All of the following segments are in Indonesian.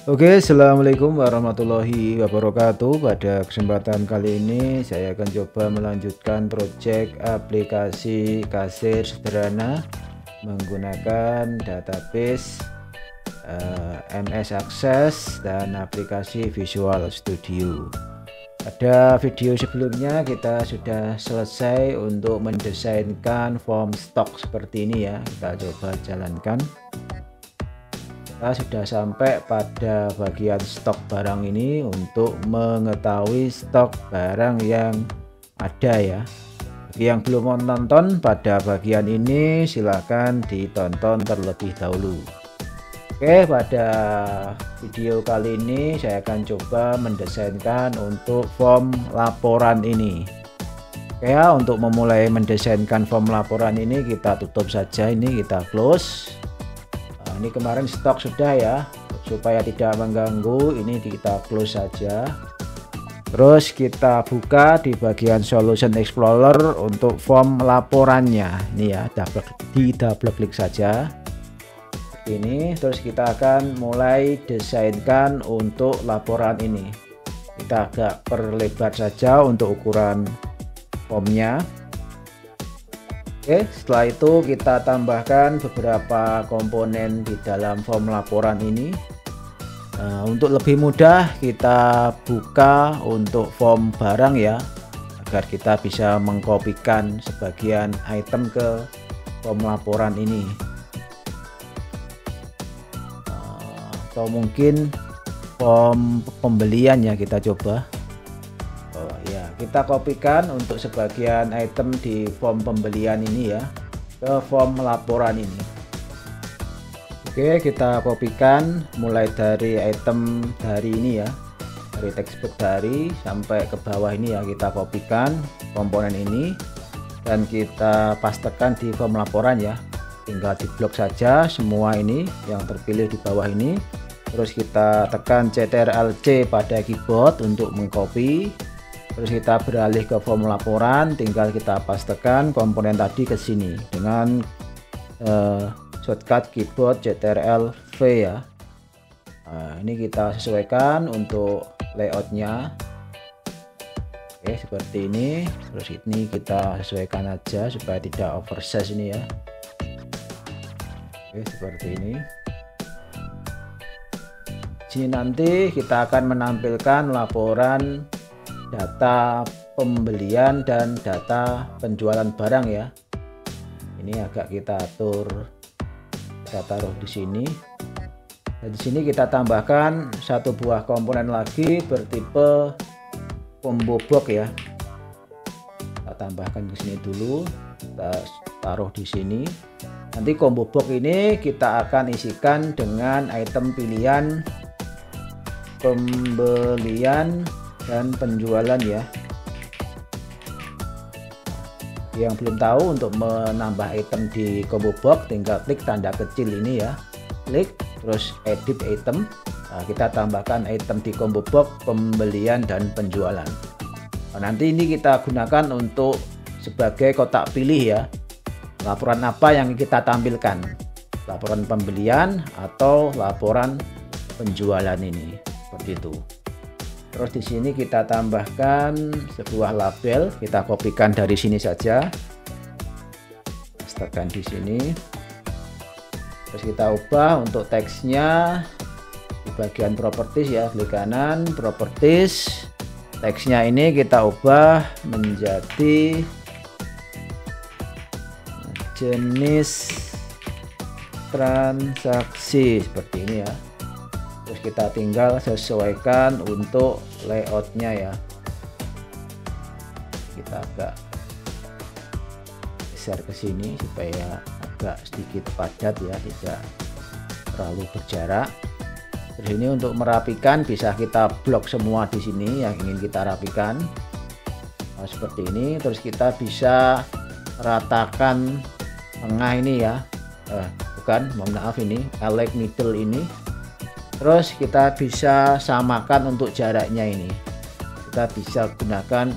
Oke, assalamualaikum warahmatullahi wabarakatuh. Pada kesempatan kali ini saya akan coba melanjutkan proyek aplikasi kasir sederhana menggunakan database MS Access dan aplikasi Visual Studio. Pada video sebelumnya kita sudah selesai untuk mendesainkan form stock seperti ini ya. Kita coba jalankan. Kita sudah sampai pada bagian stok barang ini untuk mengetahui stok barang yang ada ya. Bagi yang belum menonton pada bagian ini silahkan ditonton terlebih dahulu. Oke, pada video kali ini saya akan coba mendesainkan untuk form laporan ini. Oke ya, untuk memulai mendesainkan form laporan ini kita tutup saja, ini kita close. Ini kemarin stok sudah ya, supaya tidak mengganggu ini kita close saja. Terus kita buka di bagian Solution Explorer untuk form laporannya ini ya, double klik saja ini. Terus kita akan mulai desainkan untuk laporan ini. Kita agak perlebar saja untuk ukuran formnya. Oke, setelah itu kita tambahkan beberapa komponen di dalam form laporan ini. Untuk lebih mudah kita buka untuk form barang ya, agar kita bisa mengkopikan sebagian item ke form laporan ini. Atau mungkin form pembelian ya, kita coba. Kita kopikan untuk sebagian item di form pembelian ini ya ke form laporan ini. Oke, kita kopikan mulai dari item dari ini ya, dari textbook dari sampai ke bawah ini ya, kita kopikan komponen ini dan kita pastekan di form laporan ya. Tinggal diblok saja semua ini yang terpilih di bawah ini. Terus kita tekan Ctrl+C pada keyboard untuk mengcopy. Terus kita beralih ke form laporan, tinggal kita pastekan komponen tadi ke sini dengan shortcut keyboard Ctrl+V ya. Ini kita sesuaikan untuk layoutnya. Oke, seperti ini. Terus ini kita sesuaikan aja supaya tidak oversize ini ya. Oke, seperti ini. Sini nanti kita akan menampilkan laporan data pembelian dan data penjualan barang ya. Ini agak kita atur, kita taruh di sini. Dan di sini kita tambahkan satu buah komponen lagi bertipe combo box ya. Kita tambahkan ke sini dulu, kita taruh di sini. Nanti combo box ini kita akan isikan dengan item pilihan pembelian dan penjualan ya. Yang belum tahu, untuk menambah item di combo box tinggal klik tanda kecil ini ya, klik terus edit item. Kita tambahkan item di combo box pembelian dan penjualan. Nanti ini kita gunakan untuk sebagai kotak pilih ya, laporan apa yang kita tampilkan, laporan pembelian atau laporan penjualan ini, seperti itu. Terus di sini kita tambahkan sebuah label, kita kopikan dari sini saja, pastekan di sini. Terus kita ubah untuk teksnya di bagian properties ya, klik kanan properties, teksnya ini kita ubah menjadi jenis transaksi seperti ini ya. Terus kita tinggal sesuaikan untuk layoutnya ya. Kita agak geser ke sini supaya agak sedikit padat ya, tidak terlalu berjarak. Terus ini untuk merapikan bisa kita blok semua di sini yang ingin kita rapikan. Seperti ini. Terus kita bisa ratakan tengah ini ya. Mohon maaf, ini elect middle ini. Terus kita bisa samakan untuk jaraknya ini. Kita bisa gunakan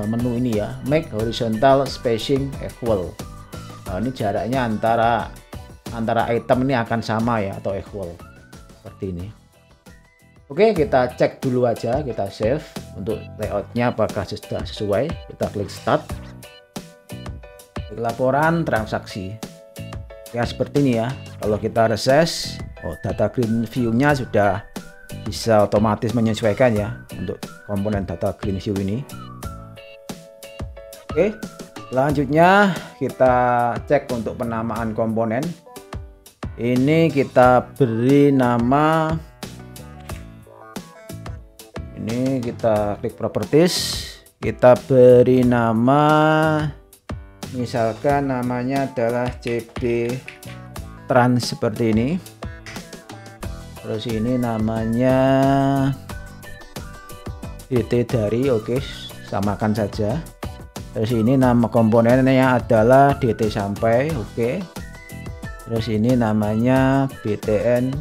menu ini ya, make horizontal spacing equal. Ini jaraknya antara item ini akan sama ya, atau equal seperti ini. Oke, kita cek dulu aja, kita save untuk layoutnya apakah sudah sesuai. Kita klik start, klik laporan transaksi ya, seperti ini ya. Kalau kita reses, data green view-nya sudah bisa otomatis menyesuaikan ya untuk komponen data green view ini. Oke, selanjutnya kita cek untuk penamaan komponen. Ini kita beri nama, ini kita klik properties, kita beri nama, misalkan namanya adalah CB Trans seperti ini. Terus ini namanya DT dari, oke, samakan saja. Terus ini nama komponennya adalah DT sampai, oke. Terus ini namanya BTN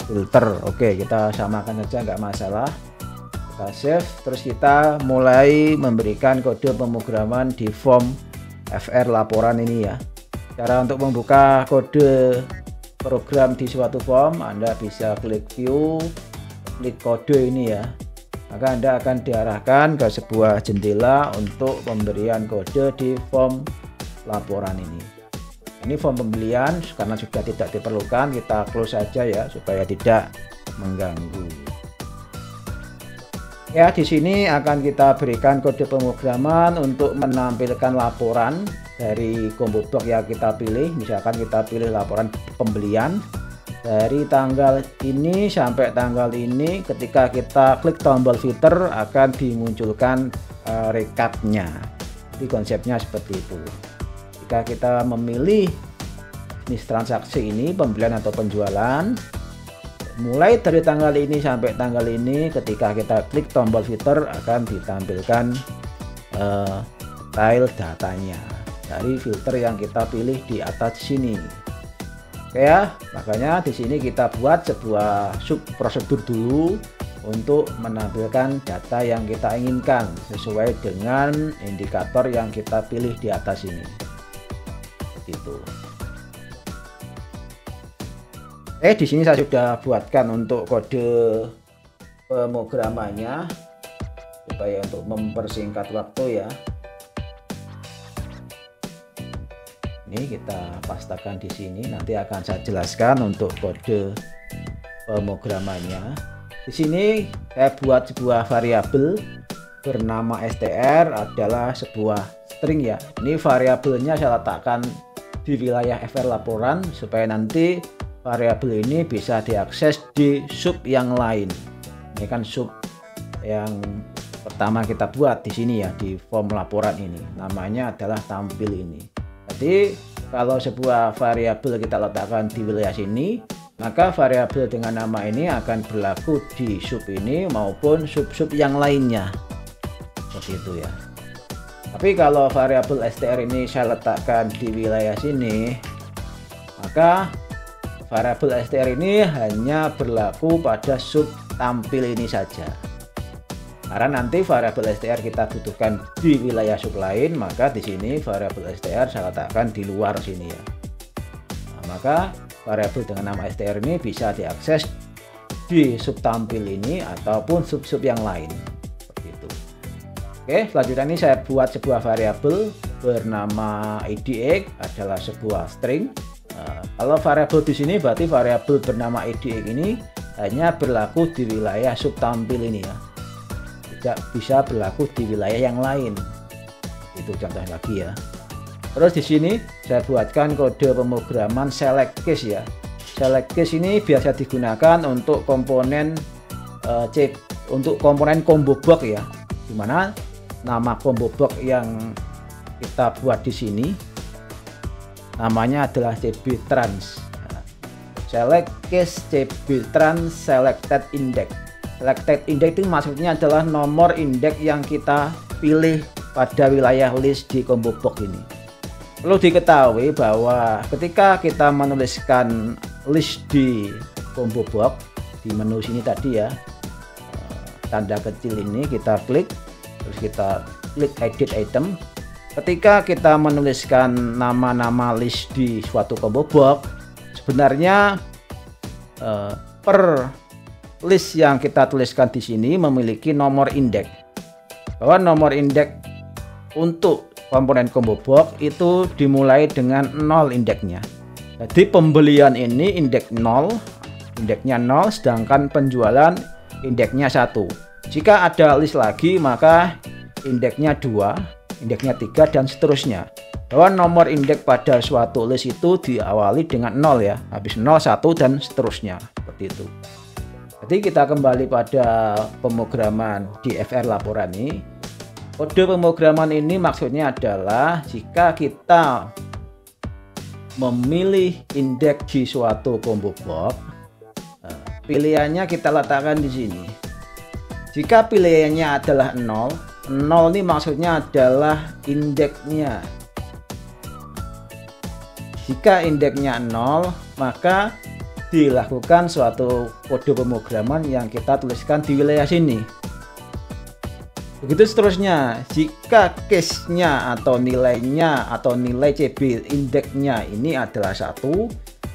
filter, oke, kita samakan saja, nggak masalah. Kita save, terus kita mulai memberikan kode pemrograman di form FR laporan ini ya. Cara untuk membuka kode program di suatu form, Anda bisa klik view, klik kode ini ya, maka Anda akan diarahkan ke sebuah jendela untuk pemberian kode di form laporan ini. Ini form pembelian, karena sudah tidak diperlukan, kita close saja ya supaya tidak mengganggu. Ya, di sini akan kita berikan kode pemrograman untuk menampilkan laporan dari combo box yang kita pilih. Misalkan kita pilih laporan pembelian dari tanggal ini sampai tanggal ini. Ketika kita klik tombol filter akan dimunculkan recapnya. Jadi konsepnya seperti itu. Jika kita memilih jenis transaksi ini, pembelian atau penjualan, mulai dari tanggal ini sampai tanggal ini, ketika kita klik tombol filter akan ditampilkan file datanya dari filter yang kita pilih di atas sini. Oke ya, makanya di sini kita buat sebuah sub prosedur dulu untuk menampilkan data yang kita inginkan sesuai dengan indikator yang kita pilih di atas ini. Gitu. Di sini saya sudah buatkan untuk kode pemrogramannya supaya untuk mempersingkat waktu ya. Ini kita pastakan di sini, nanti akan saya jelaskan untuk kode pemrogramannya. Di sini saya buat sebuah variabel bernama str, adalah sebuah string ya. Ini variabelnya saya letakkan di wilayah FR laporan supaya nanti variabel ini bisa diakses di sub yang lain. Ini kan sub yang pertama kita buat di sini ya, di form laporan ini. Namanya adalah tampil ini. Jadi kalau sebuah variabel kita letakkan di wilayah sini, maka variabel dengan nama ini akan berlaku di sub ini maupun sub-sub yang lainnya. Seperti itu ya. Tapi kalau variabel str ini saya letakkan di wilayah sini, maka variabel str ini hanya berlaku pada sub tampil ini saja. Karena nanti variabel str kita butuhkan di wilayah sub lain, maka di sini variabel str saya letakkan di luar sini ya. Nah, maka variabel dengan nama str ini bisa diakses di sub tampil ini ataupun sub-sub yang lain. Seperti itu. Oke, selanjutnya ini saya buat sebuah variabel bernama idx, adalah sebuah string. Kalau variabel di sini berarti variabel bernama idx ini hanya berlaku di wilayah sub tampil ini ya, tidak bisa berlaku di wilayah yang lain. Itu contohnya lagi ya. Terus di sini saya buatkan kode pemrograman select case ya. Select case ini biasa digunakan untuk komponen untuk komponen combo box ya, dimana nama combo box yang kita buat di sini namanya adalah CB Trans. Select case CB Trans selected index. Selected index itu maksudnya adalah nomor indeks yang kita pilih pada wilayah list di combo box ini. Perlu diketahui bahwa ketika kita menuliskan list di combo box di menu sini tadi ya, tanda kecil ini kita klik, terus kita klik edit item. Ketika kita menuliskan nama-nama list di suatu combo box, sebenarnya per list yang kita tuliskan di sini memiliki nomor indeks. Bahwa nomor indeks untuk komponen combo box itu dimulai dengan 0 indeksnya. Jadi pembelian ini indeks 0, indeksnya 0, sedangkan penjualan indeksnya 1. Jika ada list lagi maka indeksnya 2, indeksnya 3 dan seterusnya. Bahwa nomor indeks pada suatu list itu diawali dengan 0 ya, habis 0, 1 dan seterusnya, seperti itu. Jadi kita kembali pada pemrograman DFR laporan ini. Kode pemrograman ini maksudnya adalah jika kita memilih indeks di suatu combo box, pilihannya kita letakkan di sini. Jika pilihannya adalah 0, 0 ini maksudnya adalah indeksnya. Jika indeksnya 0, maka dilakukan suatu kode pemrograman yang kita tuliskan di wilayah sini. Begitu seterusnya, jika case-nya atau nilainya atau nilai CB indeksnya ini adalah 1,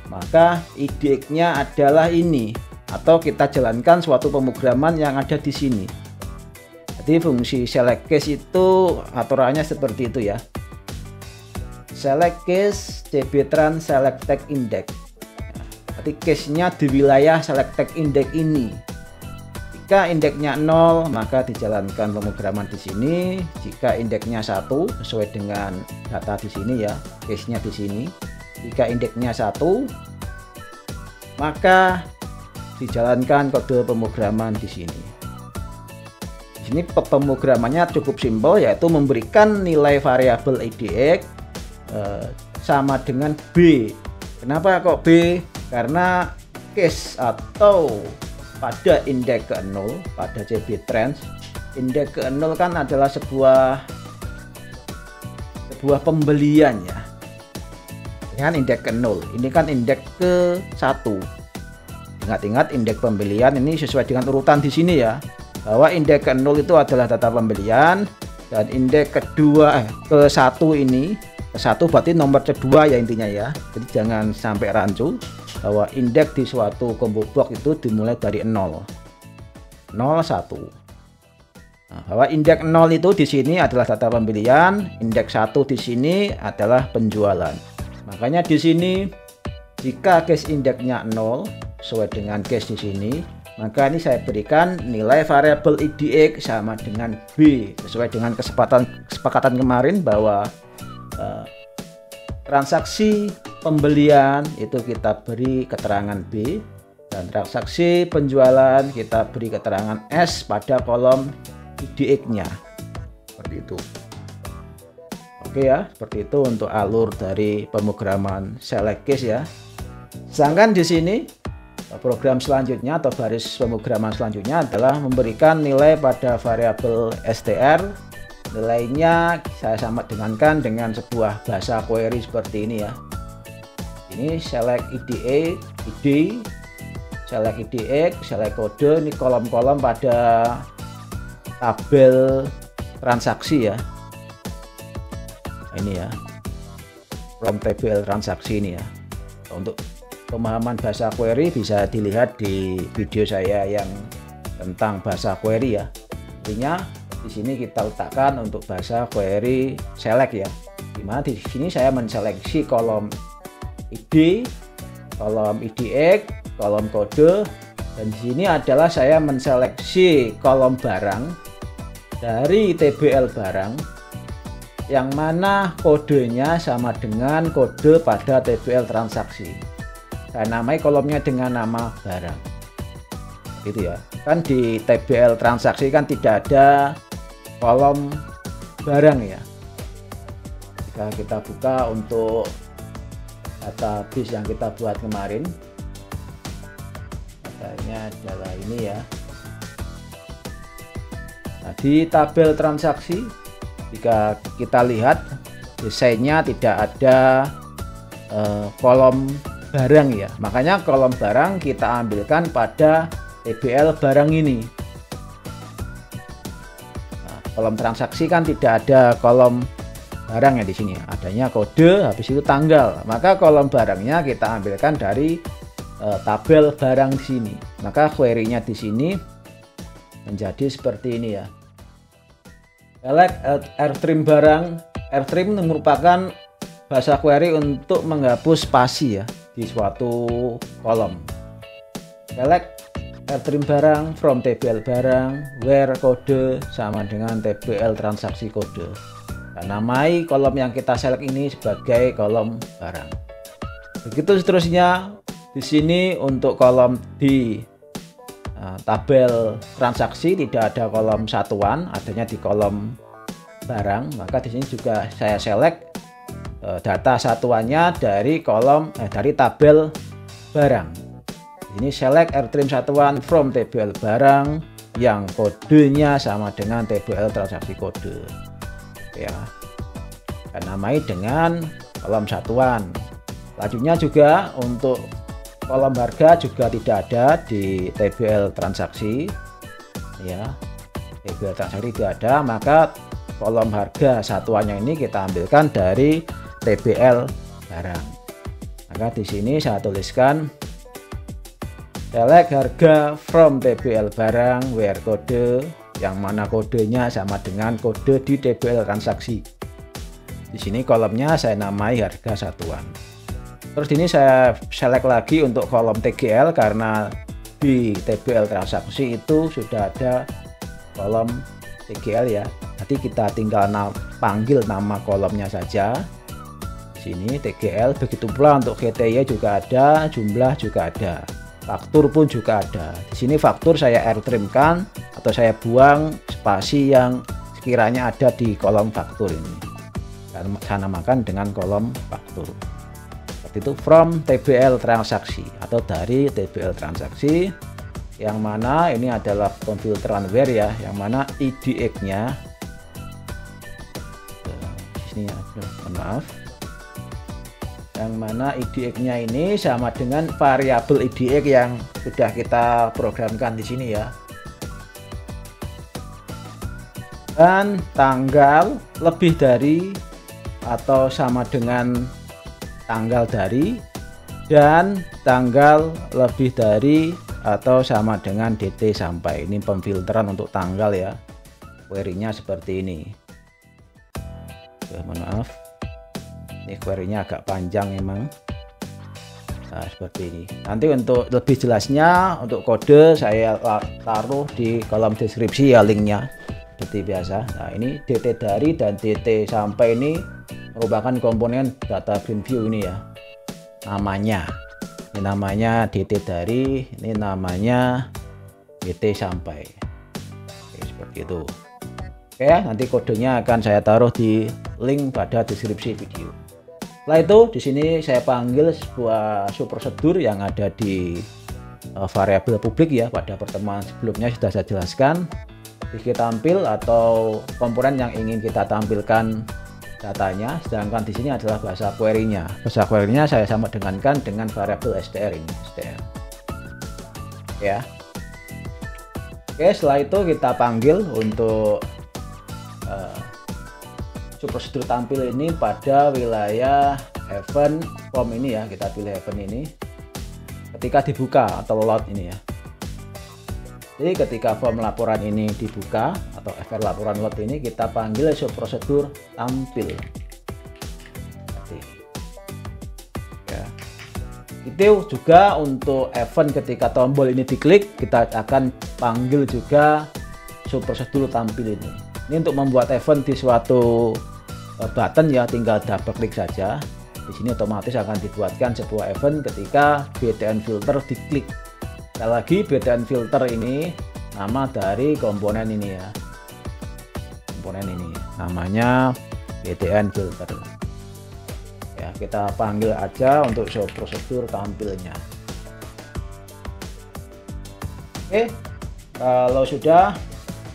maka IDX-nya adalah ini, atau kita jalankan suatu pemrograman yang ada di sini. Jadi fungsi select case itu aturannya seperti itu ya. Select case CB trans select tag index. Jadi case-nya di wilayah select tag index ini. Jika indeksnya 0 maka dijalankan pemrograman di sini. Jika indeksnya 1 sesuai dengan data di sini ya, case-nya di sini. Jika indeksnya 1 maka dijalankan kode pemrograman di sini. Di sini pemrogramannya cukup simpel, yaitu memberikan nilai variabel IDX sama dengan B. Kenapa kok B? Karena case atau pada indeks ke 0, pada CB trans, indeks ke 0 kan adalah sebuah pembelian ya. Ini kan indeks ke 0, ini kan indeks ke 1. Ingat-ingat indeks pembelian ini sesuai dengan urutan di sini ya. Bahwa indeks ke 0 itu adalah data pembelian, dan indeks kedua ke 1 ini, ke 1 berarti nomor kedua ya intinya ya. Jadi jangan sampai rancu bahwa indeks di suatu combo box itu dimulai dari 0, 1. Nah, bahwa indeks 0 itu di sini adalah data pembelian, indeks 1 di sini adalah penjualan. Makanya di sini jika case indeksnya 0 sesuai dengan case di sini, maka ini saya berikan nilai variabel IDX sama dengan B sesuai dengan kesepakatan kemarin bahwa transaksi pembelian itu kita beri keterangan B, dan transaksi penjualan kita beri keterangan S pada kolom IDX-nya. Seperti itu. Oke ya, seperti itu untuk alur dari pemrograman select case ya. Sedangkan di sini program selanjutnya atau baris pemrograman selanjutnya adalah memberikan nilai pada variabel str. Nilainya saya sama dengan sebuah bahasa query seperti ini ya. Ini select IDA, ID, select IDX, select kode. Ini kolom-kolom pada tabel transaksi ya. Ini ya, kolom tabel transaksi ini ya. Untuk pemahaman bahasa query bisa dilihat di video saya yang tentang bahasa query ya. Artinya di sini kita letakkan untuk bahasa query select ya. Dimana di sini saya menseleksi kolom ID, kolom IDX, kolom kode, dan di sini adalah saya menseleksi kolom barang dari TBL barang yang mana kodenya sama dengan kode pada TBL transaksi. Saya namai kolomnya dengan nama barang. Gitu ya. Kan di TBL transaksi kan tidak ada kolom barang ya. Jika kita buka untuk database yang kita buat kemarin, datanya adalah ini ya. Nah, di tabel transaksi jika kita lihat desainnya tidak ada kolom barang ya. Makanya kolom barang kita ambilkan pada TBL barang ini. Kolom transaksi kan tidak ada kolom barang ya di sini. Adanya kode, habis itu tanggal. Maka kolom barangnya kita ambilkan dari tabel barang di sini. Maka query-nya di sini menjadi seperti ini ya. Select airstream barang. Airstream merupakan bahasa query untuk menghapus spasi ya di suatu kolom. Select airstream barang from TBL barang where kode sama dengan TBL transaksi kode. Dan namai kolom yang kita select ini sebagai kolom barang. Begitu seterusnya. Di sini untuk kolom di tabel transaksi tidak ada kolom satuan, adanya di kolom barang. Maka di sini juga saya select data satuannya dari kolom dari tabel barang. Ini select airstream satuan from TBL barang yang kodenya sama dengan TBL transaksi kode. Ya, dan namai dengan kolom satuan. Selanjutnya juga untuk kolom harga juga tidak ada di TBL transaksi ya, TBL transaksi tidak ada, maka kolom harga satuannya ini kita ambilkan dari TBL barang. Maka di sini saya tuliskan select harga from TBL barang where kode, yang mana kodenya sama dengan kode di TBL transaksi. Di sini kolomnya saya namai harga satuan. Terus ini saya select lagi untuk kolom TGL karena di TBL transaksi itu sudah ada kolom TGL ya. Nanti kita tinggal panggil nama kolomnya saja. Di sini TGL, begitu pula untuk GTY juga ada, jumlah juga ada, faktur pun juga ada. Di sini faktur saya airstreamkan atau saya buang spasi yang sekiranya ada di kolom faktur ini. Dan saya namakan dengan kolom faktur. Itu from TBL transaksi atau dari TBL transaksi, yang mana ini adalah pemfilteran where ya, yang mana IDX nya ini maaf, yang mana IDX nya ini sama dengan variabel IDX yang sudah kita programkan di sini ya, dan tanggal lebih dari atau sama dengan tanggal dari, dan tanggal lebih dari atau sama dengan DT sampai. Ini pemfilteran untuk tanggal ya, query-nya seperti ini. Mohon maaf, ini query-nya agak panjang memang. Nah seperti ini. Nanti untuk lebih jelasnya untuk kode saya taruh di kolom deskripsi ya linknya seperti biasa. Nah ini DT dari dan DT sampai ini merupakan komponen data Greenview ini ya, namanya ini namanya DT dari, ini namanya DT sampai. Oke, seperti itu. Oke, nanti kodenya akan saya taruh di link pada deskripsi video. Setelah itu di sini saya panggil sebuah subprosedur yang ada di variabel publik ya, pada pertemuan sebelumnya sudah saya jelaskan. Kita tampil atau komponen yang ingin kita tampilkan datanya, sedangkan di sini adalah bahasa query-nya. Bahasa query-nya saya sama dengan variabel str ini, str. Ya. Oke, setelah itu kita panggil untuk subprosedur tampil ini pada wilayah event form ini ya, kita pilih event ini. Ketika dibuka atau load ini ya. Jadi ketika form laporan ini dibuka atau event laporan load ini, kita panggil subprosedur tampil. Ya. Itu juga untuk event ketika tombol ini diklik, kita akan panggil juga subprosedur tampil ini. Ini untuk membuat event di suatu button ya, tinggal double klik saja. Di sini otomatis akan dibuatkan sebuah event ketika BTN filter diklik. Sekali lagi, BTN filter ini nama dari komponen ini ya, komponen ini namanya BTN filter ya. Kita panggil aja untuk subprosedur tampilnya. Oke, kalau sudah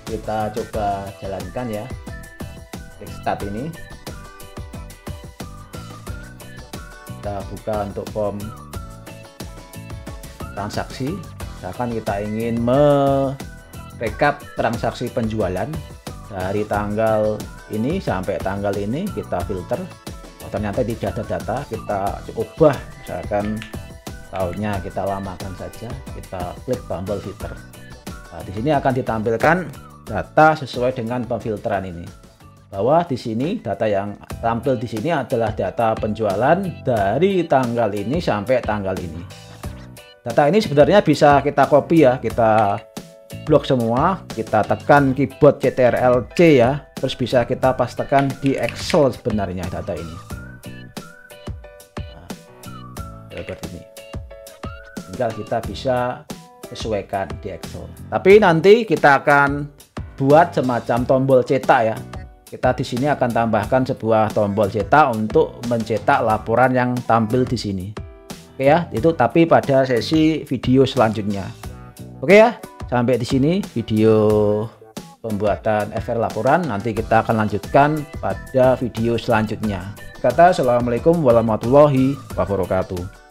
kita coba jalankan ya, klik start ini, kita buka untuk form transaksi. Misalkan kita ingin merekap transaksi penjualan dari tanggal ini sampai tanggal ini, kita filter. Oh, ternyata tidak ada data, kita ubah misalkan tahunnya kita lamakan saja, kita klik tombol filter. Nah, di sini akan ditampilkan data sesuai dengan pemfilteran ini. Bahwa di sini data yang tampil di sini adalah data penjualan dari tanggal ini sampai tanggal ini. Data ini sebenarnya bisa kita copy ya, kita blok semua, kita tekan keyboard Ctrl+C ya, terus bisa kita pastekan di Excel sebenarnya data ini. Nah, seperti ini. Tinggal kita bisa sesuaikan di Excel. Tapi nanti kita akan buat semacam tombol cetak ya. Kita di sini akan tambahkan sebuah tombol cetak untuk mencetak laporan yang tampil di sini. Oke ya, itu tapi pada sesi video selanjutnya. Oke ya, sampai di sini video pembuatan FR laporan. Nanti kita akan lanjutkan pada video selanjutnya. Assalamualaikum warahmatullahi wabarakatuh.